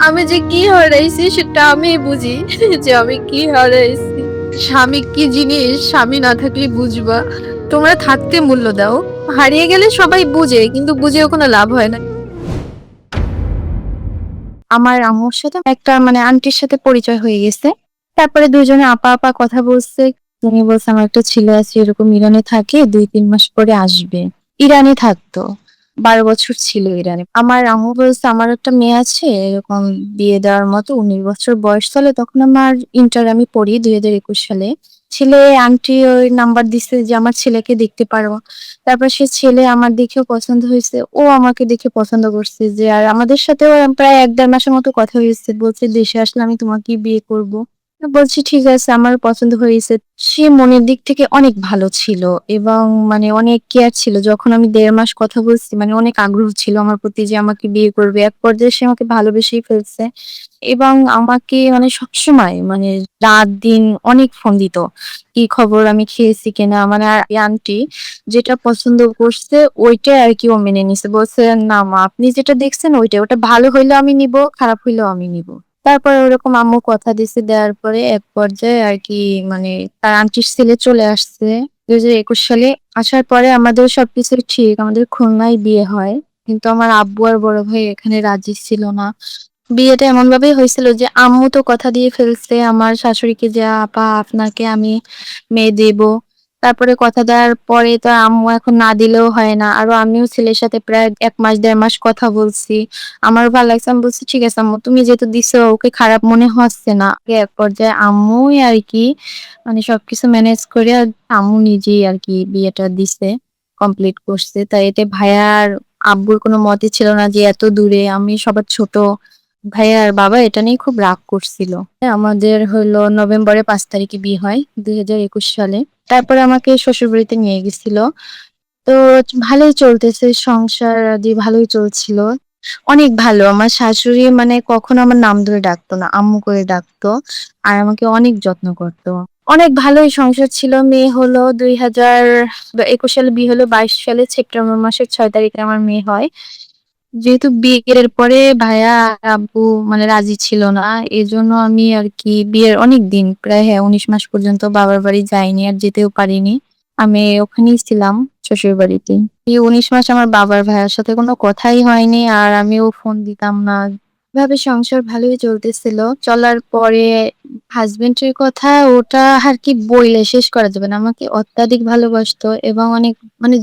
আমি যে কি হারাইছি সেটা আমিই বুঝি যে আমি কি হারাইছি। স্বামী কি জিনিস স্বামী না থাকলে বুঝবা। তোমরা থাকতে মূল্য দাও। হারিয়ে গেলে সবাই বুঝে কিন্তু বুঝেও কোনো লাভ হয় না। আমার আম্মুর সাথে একটা আন্টির সাথে পরিচয় হয়ে গেছে। তারপরে ২ জনে আপা, আপা কথা বলছে। তিনি বলছে আমার একটা ছেলে আছে এরকম ইরানে থাকে ২-৩ মাস পরে আসবে। ইরানে থাকতো। ১২ বছর ছিল ইরানে। আমার আম্মু বলছে আমার একটা মেয়ে আছে এরকম বিয়ে দেওয়ার মতো ১৯ বছর বয়স চলে তখন আমার ইন্টার আমি পড়ি ২০২১ সালে। ছেলে আন্টি ওই নাম্বার দিছে যে আমার ছেলেকে দেখতে পারো। তারপর সে ছেলে আমার দেখেও পছন্দ হয়েছে। ও আমাকে দেখে পছন্দ করছে যে আর আমাদের সাথেও প্রায় ১-১.৫ মাসের মতো কথা হয়েছে। বলছে, "দেশে আসলে আমি তোমাকেই বিয়ে করব।" বলছি, "ঠিক আছে আমারও পছন্দ হয়েছে।" সে মনের দিক থেকে অনেক ভালো ছিল এবং অনেক কেয়ার ছিল। যখন আমি ১.৫ মাস কথা বলছি অনেক আগ্রহ ছিল আমার প্রতি যে আমাকে বিয়ে করবে। এক পর্যায়ে সে আমাকে ভালোবেসেই ফেলছে এবং আমাকে সবসময় রাত-দিন অনেক ফোন দিত। কি খবর? আমি খেয়েছি কিনা? আর এই আন্টি যেটা পছন্দ করছে ওইটাই আরকি ও মেনে নিছে। বলছে, "না মা আপনি যেটা দেখছেন ওইটাই। ওটা ভালো হইলেও আমি নিবো, খারাপ হইলেও আমি নিবো।" তারপরে ওরকম আম্মু কথা দিছে দেওয়ার পরে এক পর্যায়ে আরকি মানে তার আন্টির ছেলে চলে আসছে ২০২১ সালে। আসার পরে আমাদের সবকিছু ঠিক। আমাদের খুলনায় বিয়ে হয়। কিন্তু আমার আব্বু আর বড় ভাই এখানে রাজি ছিল না। বিয়েটা এমনভাবেই হয়েছিল যে আম্মু তো কথা দিয়ে ফেলছে আমার শাশুড়িকে যে, "আপা আপনাকে আমি মেয়ে দেব।" তারপরে কথা দেওয়ার পরে তো আম্মু এখন না দিলেও হয় না। আরো আমিও ছেলের সাথে প্রায় ১ মাস ১.৫ মাস কথা বলছি। আমারও ভাল লাগছে। আমি বলছি, "ঠিক আছে আম্মু তুমি যেহেতু দিছো ওকে খারাপ মনে হচ্ছে না।" এক পর্যায়ে আম্মুই আরকি সবকিছু ম্যানেজ করে আম্মু নিজেই আরকি বিয়েটা দিছে, কমপ্লিট করছে। তাই এতে ভাইয়ার আব্বুর কোনো মতই ছিল না যে এত দূরে আমি সবার ছোট। ভাইয়ার বাবা এটা নিয়ে খুব রাগ করছিল। আমাদের হলো নভেম্বরের ৫ তারিখে বিয়ে হয় ২০২১ সালে। তারপরে আমাকে শ্বশুরবাড়িতে নিয়ে গেছিল। তো ভালোই চলতেছে সংসার আদি ভালোই চলছিল। অনেক ভালো। আমার শাশুড়ি কখনো আমার নাম ধরে ডাকতো না। আম্মু করে ডাকতো। আর আমাকে অনেক যত্ন করত। অনেক ভালোই সংসার ছিল। মেয়ে হলো ২০২১ সালে বিয়ে হলো ২২ সালে সেপ্টেম্বর মাসের ৬ তারিখে আমার মেয়ে হয়। যেহেতু বিয়ের পরে ভাইয়া আর আব্বু রাজি ছিল না। এজন্য আমি আরকি বিয়ের অনেক দিন প্রায় ১৯ মাস পর্যন্ত বাবার বাড়ি যাইনি আর যেতেও পারিনি। আমি ওখানেই ছিলাম শ্বশুরবাড়িতেই। এই ১৯ মাস আমার বাবার ভাইয়ার সাথে কোনো কথাই হয়নি আর আমিও ফোন দিতাম না। এভাবে সংসার ভালোই চলতেছিল। চলার পরে হাসব্যান্ডের কথা ওটা আর কি বইলে শেষ করা যাবে না। আমাকে অত্যাধিক ভালোবাসতো এবং অনেক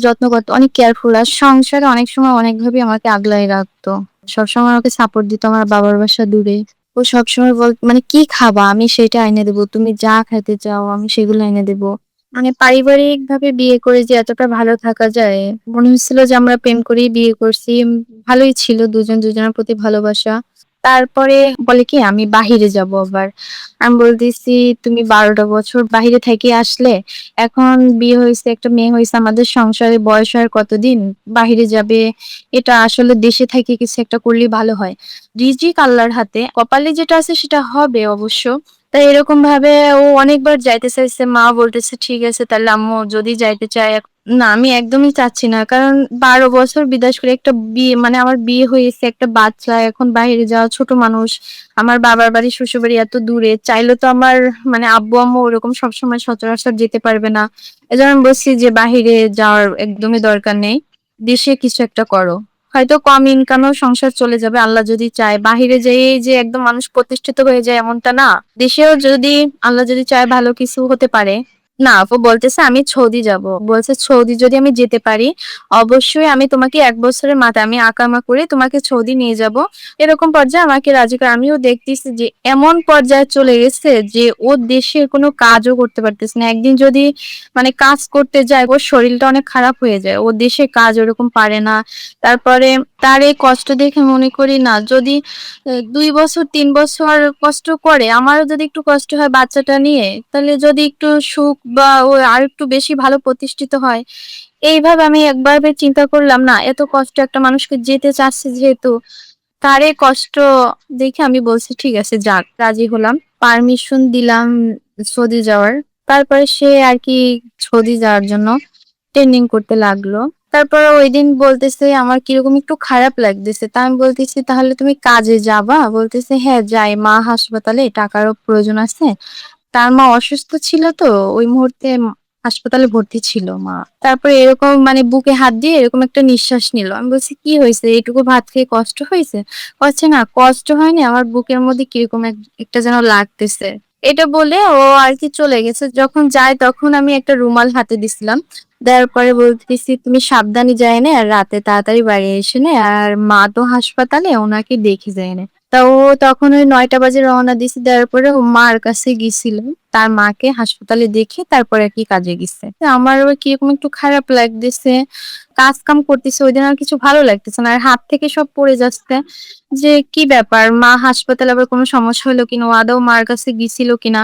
যত্ন করতো, অনেক কেয়ারফুল আর সংসারে অনেক সময় অনেকভাবেই আমাকে আগলায় রাখতো। সবসময় আমাকে সাপোর্ট দিত। আমার বাবার বাসা দূরে। ও সবসময় "কি খাবা? আমি সেটা এনে দেব। তুমি যা খেতে চাও আমি সেগুলো এনে দেব।" পারিবারিকভাবে বিয়ে করে যে এতটা ভালো থাকা যায়, মনে হচ্ছিল যে আমরা প্রেম করেই বিয়ে করছি। ভালোই ছিল দুজন দুজনের প্রতি ভালোবাসা। তারপরে বলে কি আমি বাহিরে যাবো আবার। আমি বলতেছি, "তুমি ১২ টা বছর বাহিরে থেকে আসলে, এখন বিয়ে হইছে, একটা মেয়ে হইছে, আমাদের সংসারে বয়স আর কতদিন? বাহিরে যাবে। এটা আসলে দেশে থেকে কিছু একটা করলেই ভালো হয়। রিজিক আল্লাহর হাতে। কপালে যেটা আছে সেটা হবে অবশ্য।" তাই এরকমভাবে ও অনেকবার যাইতে চাইছে। মা বলতেছে, "ঠিক আছে তাহলে আম্মু যদি যাইতে চায়।" না আমি একদমই চাচ্ছি না। কারণ ১২ বছর বিদেশ করে একটা বিয়ে আমার বিয়ে হয়েছে, একটা বাচ্চা, এখন বাহিরে যাওয়া, ছোট মানুষ। আমার বাবার বাড়ি, শ্বশুরবাড়ি এত দূরে। চাইলেও তো আমার আব্বু-আম্মু ওরকম সবসময় সচরাচর যেতে পারবে না। এজন্য আমি বলছি যে, "বাহিরে যাওয়ার একদমই দরকার নেই। দেশে কিছু একটা করো।" হয়তো কম ইনকামেও সংসার চলে যাবে আল্লাহ যদি চায়। বাহিরে যেয়েই যে একদম মানুষ প্রতিষ্ঠিত হয়ে যায় এমনটা না। দেশেও যদি আল্লাহ যদি চায় ভালো কিছু হতে পারে। না আপু বলতেছে আমি সৌদি যাবো। বলছে সৌদি যদি আমি যেতে পারি, অবশ্যই আমি তোমাকে ১ বছরের মাথায় আমি আকামা করে তোমাকে সৌদি নিয়ে যাবো। এরকম পর্যায়ে আমাকে রাজি করে। আমিও দেখতেছি যে এমন পর্যায়ে চলে গেছে যে ও দেশের কোনো কাজও করতে পারতেছে না। একদিন যদি কাজ করতে যায় ওর শরীরটা অনেক খারাপ হয়ে যায়। ও দেশে কাজ ওরকম পারে না। তারপরে তার এই কষ্ট দেখে মনে করি না যদি ২ বছর ৩ বছর কষ্ট করে আমারও যদি একটু কষ্ট হয় বাচ্চাটা নিয়ে, তাহলে যদি একটু সুখ বা ও আরেকটু বেশি ভালো প্রতিষ্ঠিত হয়। এইভাবে আমি একবার চিন্তা করলাম না এত কষ্ট একটা মানুষকে যেতে চাচ্ছে যেহেতু তার এই কষ্ট দেখে আমি বলছি ঠিক আছে যাক রাজি হলাম। পারমিশন দিলাম সৌদি যাওয়ার। তারপরে সে আরকি সৌদি যাওয়ার জন্য ট্রেনিং করতে লাগলো। তারপরে ঐদিন বলতেছে আমার কিরকম একটু খারাপ লাগতেছে। তা আমি বলতেছি, "তাহলে তুমি কাজে যাবা?" বলতেছে, "হ্যাঁ, যাই। মা হাসপাতালে, টাকারও প্রয়োজন আছে।" তার মা অসুস্থ ছিল তো, ওই মুহূর্তে হাসপাতালে ভর্তি ছিল মা। তারপরে এরকম বুকে হাত দিয়ে এরকম একটা নিঃশ্বাস নিল। আমি বলছি, "কি হইছে? এইটুকু ভাত খেয়ে কষ্ট হইছে?" কচ্ছে, "না, কষ্ট হয়নি। আমার বুকের মধ্যে কিরকম একটা যেন লাগতেছে।" এটা বলে ও আরকি চলে গেছে। যখন যায় তখন আমি একটা রুমাল হাতে দিছিলাম। দেওয়ার পরে বলতেছি, "তুমি সাবধানে যায়েনে আর রাতে তাড়াতাড়ি বাড়ি এসেনে আর মা তো হাসপাতালে, ওনাকে দেখে যায়েনে।" তা ও তখন ওই ৯টা বাজে রওনা দিছে। দেওয়ার পরে ও মার কাছে গেছিল। তার মাকে হাসপাতালে দেখে তারপরে আরকি কাজে গেছে। তো আমারও কিরকম একটু খারাপ লাগতেছে। কাজ-কাম করতেছি, ওইদিন আর কিছু ভালো লাগতেছে না। আর হাত থেকে সব পড়ে যাচ্ছে। যে কি ব্যাপার? মা হাসপাতালে আবার কোনো সমস্যা হলো কিনা? ও আদৌ মার কাছে গেছিল কিনা?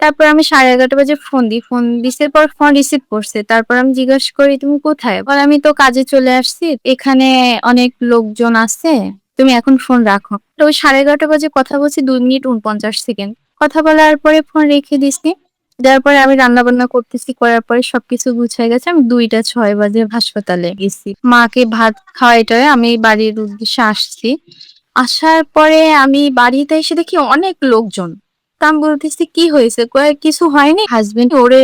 তারপর আমি 11:30 বাজে ফোন দিই। ফোন দিছে, পর ফোন রিসিভ করছে। তারপর আমি জিজ্ঞেস করি, "তুমি কোথায়?" বলে, "আমি তো কাজে চলে আসছি। এখানে অনেক লোকজন আছে। তুমি এখন ফোন রাখো।" তো ওই 11:30 বাজে কথা বলছি ২ মিনিট ৪৯ সেকেন্ড। কথা বলার পরে ফোন রেখে দিছি। দেওয়ার পরে আমি রান্না-বান্না করতেছি। করার পরে সবকিছু গুছায় গেছে। আমি ২টা ৬ বাজে হাসপাতালে গেছি। মাকে ভাত খাওয়ায়-টাওয়ায় আমি বাড়ির উদ্দেশ্যে আসছি। আসার পরে আমি বাড়িতে এসে দেখি অনেক লোকজন। তো আমি বলতেছি, "কি হয়েছে?" কয়, "কিছু হয়নি। হাসব্যান্ড ওরে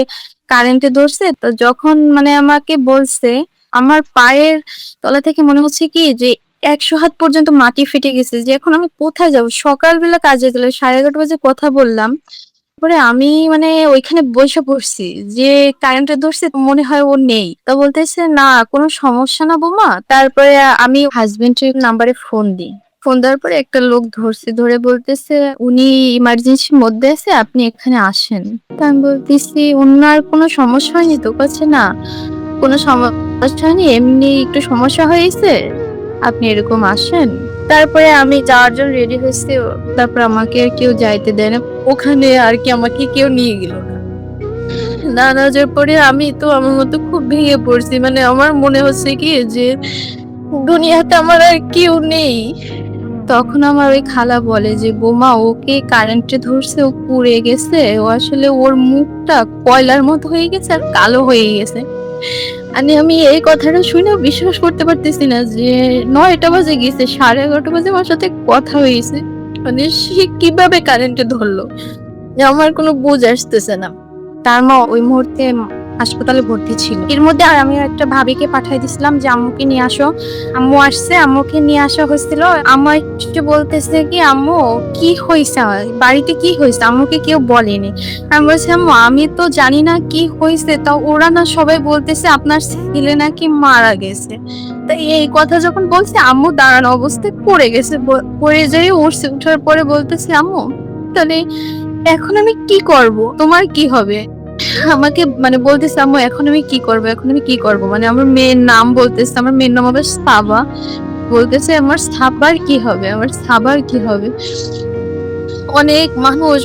কারেন্টে ধরছে।" তো যখন আমাকে বলছে, আমার পায়ের তলা থেকে মনে হচ্ছে কি যে ১০০ হাত পর্যন্ত মাটি ফেটে গেছে, যে এখন আমি কোথায় যাবো? সকালবেলা কাজে গেলে 11:30 বাজে কথা বললাম। পরে আমি ওইখানে বইসা পড়ছি যে কারেন্টে ধরছে, তো মনে হয় ও নেই। তো বলতেছে, "না, কোনো সমস্যা না বোমা।" তারপরে আমি হাসব্যান্ডের নাম্বারে ফোন দিই। ফোন দেওয়ার পরে একটা লোক ধরছে। ধরে বলতেছে, "উনি ইমার্জেন্সির মধ্যে আছে, আপনি এখানে আসেন।" তো আমি বলতেছি, "উনার কোনো সমস্যা হয়নি তো?" বলছে, "না, কোনো সমস্যা হয়নি। এমনি একটু সমস্যা হয়েছে। আপনি এরকম আসেন।" তারপরে আমি যাওয়ার জন্য রেডি হইছি। তারপর আমাকে আর কেউ যাইতে দেয় না। ওখানে আরকি আমাকে কেউ নিয়ে গেল না। না যাওয়ার পরে আমি তো আমার মতো খুব ভেঙে পড়ছি। আমার মনে হচ্ছে কি যে দুনিয়াতে আমার আর কেউ নেই। তখন আমার ওই খালা বলে যে, "বোমা, ওকে কারেন্টে ধরছে, ও পুড়ে গেছে। ও আসলে ওর মুখটা কয়লার মতো হয়ে গেছে আর কালো হয়ে গেছে।" আমি এই কথাটা শুনেও বিশ্বাস করতে পারতেছি না যে ৯টা বাজে গেছে, 11:30 বাজে আমার সাথে কথা হইছে। সে কিভাবে কারেন্টে ধরলো? আমার কোনো বুঝ আসতেছে না। তার মা ওই মুহূর্তে হাসপাতালে ভর্তি ছিল। এর মধ্যে আর আমি একটা ভাবিকে পাঠায় দিছিলাম যে, "আম্মুকে নিয়ে আসো।" আম্মু আসছে, আম্মুকে নিয়ে আসা হয়েছিল। আম্মু এসে বলতেছে কি, "আম্মু, কি হইছে? বাড়িতে কি হইছে? আম্মুকে কেউ বলেনি।" আমি বলছি, "আম্মু, আমি তো জানি না কি হইছে। তা ওরা না সবাই বলতেছে আপনার ছেলে নাকি মারা গেছে।" তো এই কথা যখন বলছি, আম্মু দাঁড়ানো অবস্থায় পড়ে গেছে। পড়ে যেয়ে উঠছে। উঠার পরে বলতেছে, "আম্মু, তাহলে এখন আমি কি করব? তোমার কি হবে?" আমাকে বলতেছে, "আম্মু, এখন আমি কি করব? এখন আমি কি করব?" আমার মেয়ের নাম বলতেছে। আমার মেয়ের নাম আবার সাবা। বলতেছে, "আমার সাবার কি হবে? আমার সাবার কি হবে?" অনেক মানুষ,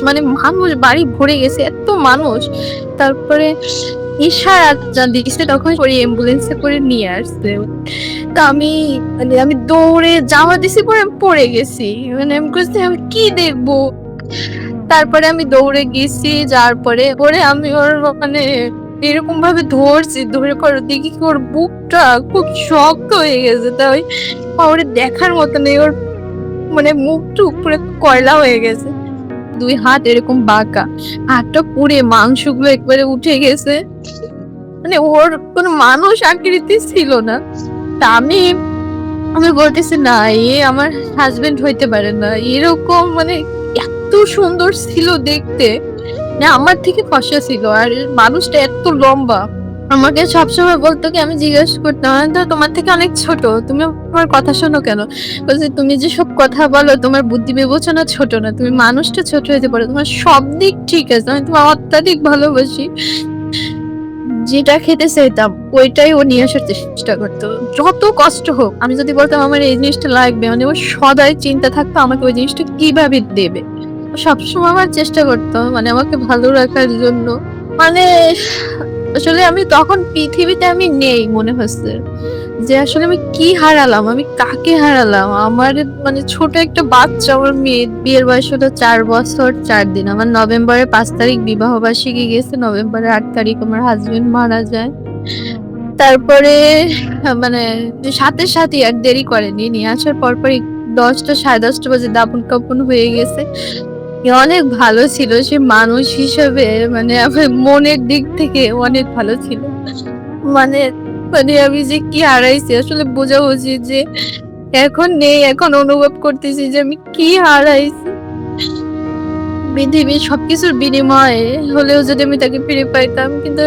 মানুষ বাড়ি ভরে গেছে। এত মানুষ। তারপরে ঈশার আজান দিছে, তখন পরে অ্যাম্বুলেন্সে করে নিয়ে আসছে। তো আমি দৌড়ে জামা দিছি, পরে আমি পড়ে গেছি। আমি কইছি, "আমি কি দেখবো?" তারপরে আমি দৌড়ে গেছি। যাওয়ার পরে আমি ওর মানে এরকম ভাবে ধরছি। ধরে পরে দেখি কি ওর বুকটা খুব শক্ত হয়ে গেছে। তা ওরে দেখার মতো নেই। ওর মুখ-টুখ পুরো কয়লা হয়ে গেছে। ২ হাত এরকম বাঁকা। হাতটা পুড়ে মাংসগুলো একবারে উঠে গেছে। ওর কোনো মানুষ আকৃতি ছিল না। তা আমি বলতেছি, "না, এ আমার হাসব্যান্ড হইতে পারে না।" এরকম এত সুন্দর ছিল দেখতে। আমার থেকে ফর্সা ছিল। আর মানুষটা এত লম্বা। আমাকে সবসময় বলতো কি, আমি জিজ্ঞেস করতাম, "আমি তো তোমার থেকে অনেক ছোট। তুমি আমার কথা শোনো কেন?" বলছে, "তুমি যেসব কথা বলো, তোমার বুদ্ধি বিবেচনা ছোট না। তুমি মানুষটা ছোট হইতে পারো। তোমার সব দিক ঠিক আছে। আমি তোমায় অত্যাধিক ভালোবাসি।" যেটা খেতে চাইতাম ওইটাই ও নিয়ে আসার চেষ্টা করতো। যত কষ্ট হোক, আমি যদি বলতাম আমার এই জিনিসটা লাগবে, ও সদাই চিন্তা থাকতো আমাকে ওই জিনিসটা কিভাবে দেবে। ও সবসময় আমার চেষ্টা করতো আমাকে ভালো রাখার জন্য। মানে আসলে আমি তখন পৃথিবীতে আমি নেই মনে হচ্ছে। যে আসলে আমি কি হারালাম? আমি কাকে হারালাম? আমার ছোট একটা বাচ্চা, আমার মেয়ের বিয়ের বয়স হলো ৪ বছর ৪ দিন। আমার নভেম্বরের ৫ তারিখ বিবাহ বার্ষিকী গেছে। নভেম্বরের ৮ তারিখ আমার হাসব্যান্ড মারা যায়। তারপরে মানে সাথে সাথে আর দেরি করেনি। নিয়ে আসার পরপরই ১০টা ১০:৩০ বাজে দাফন-কাফন হয়ে গেছে। অনেক ভালো ছিল। সে মানুষ হিসেবে মানে আমার মনের দিক থেকে অনেক ভালো ছিল। মানে মানে আমি যে কি হারাইছি আসলে বোঝা উচিত যে এখন নেই। এখন অনুভব করতেছি যে আমি কি হারাইছি। পৃথিবীর সবকিছুর বিনিময়ে হলেও যদি আমি তাকে ফিরে পাইতাম। কিন্তু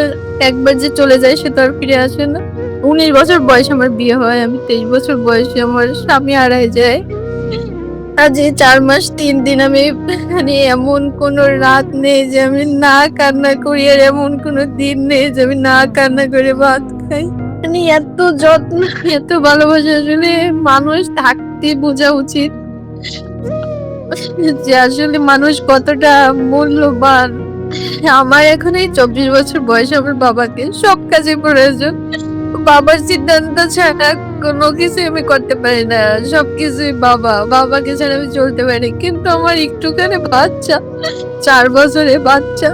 একবার যে চলে যায় সে তো আর ফিরে আসে না। ১৯ বছর বয়সে আমার বিয়ে হয়। আমি ২৩ বছর বয়সে আমার স্বামী হারায় যায়। আজ এই ৪ মাস ৩ দিন আমি মানে এমন কোনো রাত নেই যে আমি না কান্না করি, আর এমন কোনো দিন নেই যে আমি না কান্না করে ভাত খাই। মানে এত যত্ন, এত ভালোবাসা আসলে মানুষ থাকতে বোঝা উচিত যে আসলে মানুষ কতটা মূল্যবান। আমার এখন এই ২৪ বছর বয়সে আমার বাবাকে সব কাজে প্রয়োজন। বাবার সিদ্ধান্ত ছাড়া কোনো কিছুই আমি করতে পারি না। সবকিছুই বাবা। বাবাকে ছাড়া আমি চলতে পারি না। কিন্তু আমার একটুখানি বাচ্চা, ৪ বছরের বাচ্চা।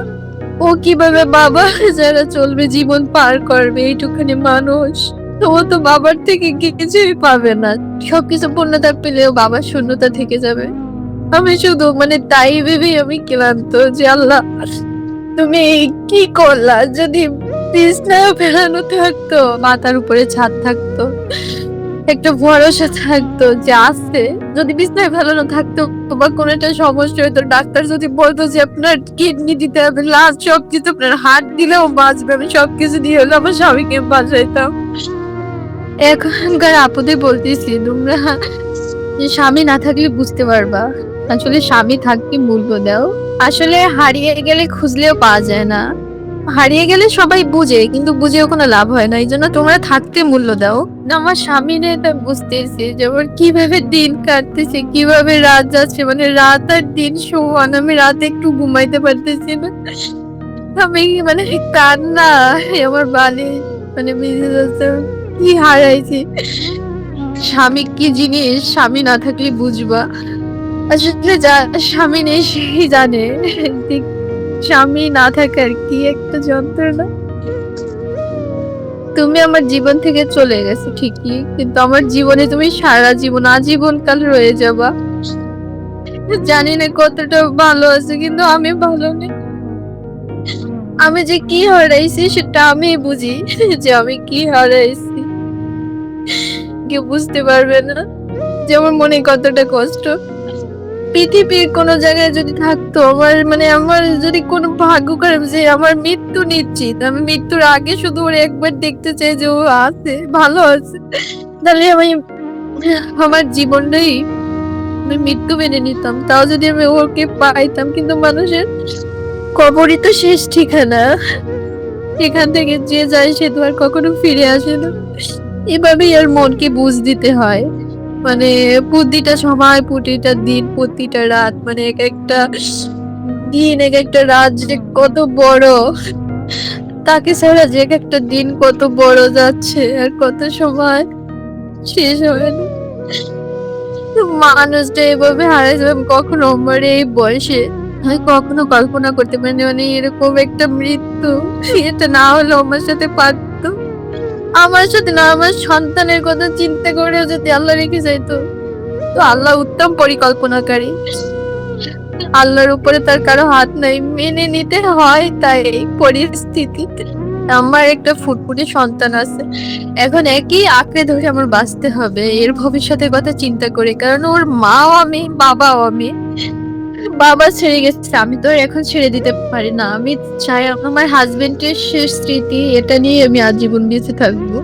ও কিভাবে বাবা ছাড়া চলবে, জীবন পার করবে এইটুখানি মানুষ। তো ও তো বাবার থেকে কিছুই পাবে না। সবকিছু পূর্ণতা পেলেও বাবার শূন্যতা থেকে যাবে। আমি শুধু মানে তাই ভেবেই আমি ক্লান্ত যে আল্লাহ তুমি কি করলা? যদি বিছনায়ও ফেলানো থাকতো, মাথার উপরে ছাদ থাকতো, একটা ভরসা থাকতো যে আছে। যদি বিছনায় ফেলানো থাকতো বা কোনো একটা সমস্যা হইতো, ডাক্তার যদি বলতো যে আপনার কিডনি দিতে হবে, লাস্ট সবকিছু আপনার হার্ট দিলেও বাঁচবে, আমি সবকিছু দিয়ে হলেও আমার স্বামীকে বাঁচাইতাম। এখনকার আপুদের বলতেছি তোমরা যে স্বামী না থাকলে বুঝতে পারবা। আসলে স্বামী থাকতে মূল্য দাও। আসলে হারিয়ে গেলে খুঁজলেও পাওয়া যায় না। হারিয়ে গেলে সবাই বুঝে, কিন্তু বুঝেও কোনো লাভ হয় না। এইজন্য তোমরা থাকতে মূল্য দাও। আমার স্বামী নিয়ে এটা বুঝতেছি যে আমার কিভাবে দিন কাটতেছে, কিভাবে রাত যাচ্ছে। মানে রাত আর দিন সমান। আমি রাতে একটু ঘুমাইতে পারতেছি না। আমি মানে কান্না আমার বালিশ মানে ভিজে যাচ্ছে। কি হারাইছি। স্বামী কি জিনিস স্বামী না থাকলে বুঝবা। আসলে স্বামী নেই সেই জানে যে স্বামী না থাকার কি একটা যন্ত্রণা। তুমি আমার জীবন থেকে চলে গেছো ঠিকই, কিন্তু আমার জীবনে তুমি সারা জীবন আজীবনকাল রয়ে যাবা। জানি না কতটা ভালো আছে, কিন্তু আমি ভালো নেই। আমি যে কি হারাইছি সেটা আমিই বুঝি যে আমি কি হারাইছি। কেউ বুঝতে পারবে না যে আমার মনে কতটা কষ্ট। পৃথিবীর কোন জায়গায় যদি থাকতো, আমার যদি কোনো ভাগ্য খারাপ যে আমার মৃত্যু নিশ্চিত, আমি মৃত্যুর আগে শুধু ওরে একবার দেখতে চাই যে ও আছে, ভালো আছে। তাহলে আমি আমার জীবনটাই আমি মৃত্যু মেনে নিতাম। তাও যদি আমি ওকে পাইতাম। কিন্তু মানুষের কবরই তো শেষ ঠিকানা। এখান থেকে যে যায় সে তো আর কখনো ফিরে আসে না। এভাবেই আর মনকে বুঝ দিতে হয়। মানে প্রতিটা সময়, প্রতিটা দিন, প্রতিটা রাত মানে একেকটা দিন, একেকটা রাত যে কত বড়। তাকে ছাড়া যে একেকটা দিন কত বড় যাচ্ছে আর কত সময় শেষ হয় না। তো মানুষটা এভাবে হারায় যাবে আমি কখনো আমার এই বয়সে আমি কখনো কল্পনা করতে পারিনি। মানে এরকম একটা মৃত্যু এটা না হলেও আমার সাথে পারতো। আমার সাথে না, আমার সন্তানের কথা চিন্তা করেও যদি আল্লাহ রেখে যাইতো। তো আল্লাহ উত্তম পরিকল্পনাকারী। আল্লাহর উপরে তার কারো হাত নাই। মেনে নিতে হয় তাই এই পরিস্থিতিতে। আমার একটা ফুটফুটে সন্তান আছে। এখন একই আঁকড়ে ধরে আমার বাঁচতে হবে এর ভবিষ্যতের কথা চিন্তা করে। কারণ ওর মাও আমি, বাবাও আমি। বাবা ছেড়ে গেছে, আমি তো আর এখন ছেড়ে দিতে পারি না। আমি চাই আমার হাসব্যান্ডের শেষ স্মৃতি এটা নিয়ে আমি আজীবন বেঁচে থাকবো।